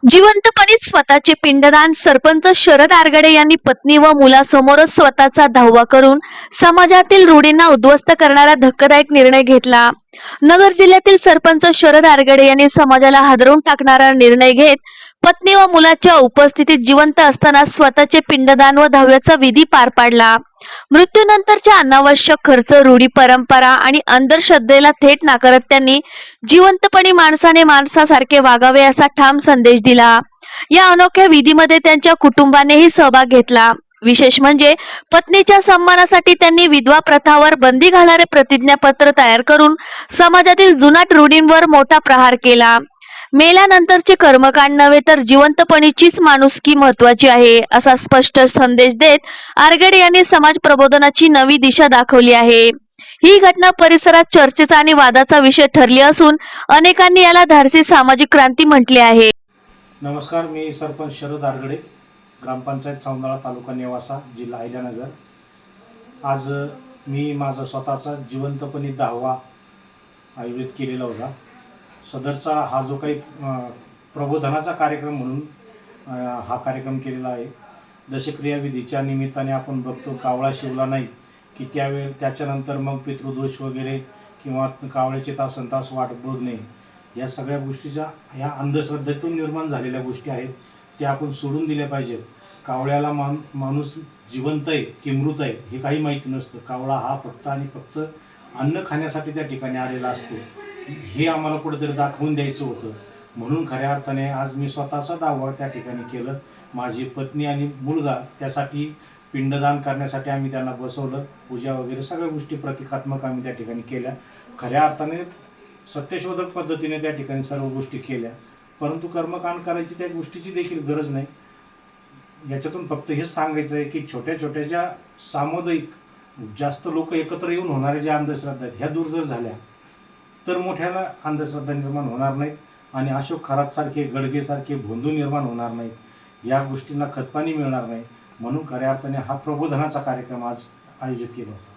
जिवंतपणीच स्वतःचे पिंडदान सरपंच शरद आरगडे यांनी पत्नी व मुलासमोरच स्वतःचा धावा करून समाजातील रूढींना उद्ध्वस्त करणारा धक्कादायक निर्णय घेतला. नगर जिल्ह्यातील सरपंच शरद आरगडे यांनी समाजाला हादरवून टाकणारा निर्णय घेत पत्नी व मुलाच्या उपस्थितीत जिवंत असताना स्वतःचे पिंडदान व दहाव्याचा विधी पार पाडला. मृत्यूनंतरच्या अनावश्यक खर्च, रूढी, परंपरा आणि अंधश्रद्धेला थेट नाकारत त्यांनी जिवंतपणी माणसाने माणसासारखे वागावे असा ठाम संदेश दिला. या अनोख्या विधीमध्ये त्यांच्या कुटुंबानेही सहभाग घेतला. विशेष म्हणजे पत्नीच्या सन्मानासाठी त्यांनी विधवा प्रथावर बंदी घालणारे प्रतिज्ञापत्र तयार करून समाजातील जुनाट रूढींवर मोठा प्रहार केला. मेल्यानंतरचे कर्मकांड नव्हे तर जिवंतपणीचीच माणुसकी महत्वाची आहे असा स्पष्ट संदेश देत आरगडे यांनी समाज प्रबोधनाची नवी दिशा दाखवली आहे. ही घटना परिसरात चर्चेचा आणि वादाचा विषय ठरली असून अनेकांनी याला धाडसी सामाजिक क्रांती म्हटले आहे. नमस्कार, मी सरपंच शरद आरगडे, ग्रामपंचायत सौंदाळा, तालुका नेवासा, जिल्हा अहिल्यानगर. आज मी माझा स्वतःचा जिवंतपणी दावा आयोजित केलेला होता. सदरचा हा जो काही प्रबोधनाचा कार्यक्रम म्हणून हा कार्यक्रम केलेला आहे. दशक्रियाविधीच्या निमित्ताने आपण बघतो कावळा शिवला नाही की त्यावेळी त्याच्यानंतर मग पितृदोष वगैरे किंवा कावळ्याचे तासनतास वाट बघणे, या सगळ्या गोष्टीच्या ह्या अंधश्रद्धेतून निर्माण झालेल्या गोष्टी आहेत, त्या आपण सोडून दिल्या पाहिजेत. कावळ्याला माणूस जिवंत आहे की मृत आहे हे काही माहिती नसतं. कावळा हा फक्त आणि फक्त अन्न खाण्यासाठी त्या ठिकाणी आलेला असतो. हे आम्हाला कुठेतरी दाखवून द्यायचं होतं. म्हणून खऱ्या अर्थाने आज मी स्वतःचा दावा त्या ठिकाणी केलं. माझी पत्नी आणि मुलगा त्यासाठी पिंडदान करण्यासाठी आम्ही त्यांना बसवलं. पूजा वगैरे सगळ्या गोष्टी प्रतिकात्मक आम्ही त्या ठिकाणी केल्या. खऱ्या अर्थाने सत्यशोधक पद्धतीने त्या ठिकाणी सर्व गोष्टी केल्या. परंतु कर्मकांड करायची त्या गोष्टीची देखील गरज नाही. याच्यातून फक्त हेच सांगायचं आहे की छोट्या छोट्या ज्या सामुदायिक जास्त लोक एकत्र येऊन होणाऱ्या ज्या अंधश्रद्धा आहेत ह्या दूर जर झाल्या तर मोठ्याला अंधश्रद्धा निर्माण होणार नाहीत आणि अशोक खरातसारखे, गडगेसारखे भोंदू निर्माण होणार नाहीत. या गोष्टींना खतपाणी मिळणार नाही. म्हणून खऱ्या अर्थाने हा प्रबोधनाचा कार्यक्रम आज आयोजित केला होता.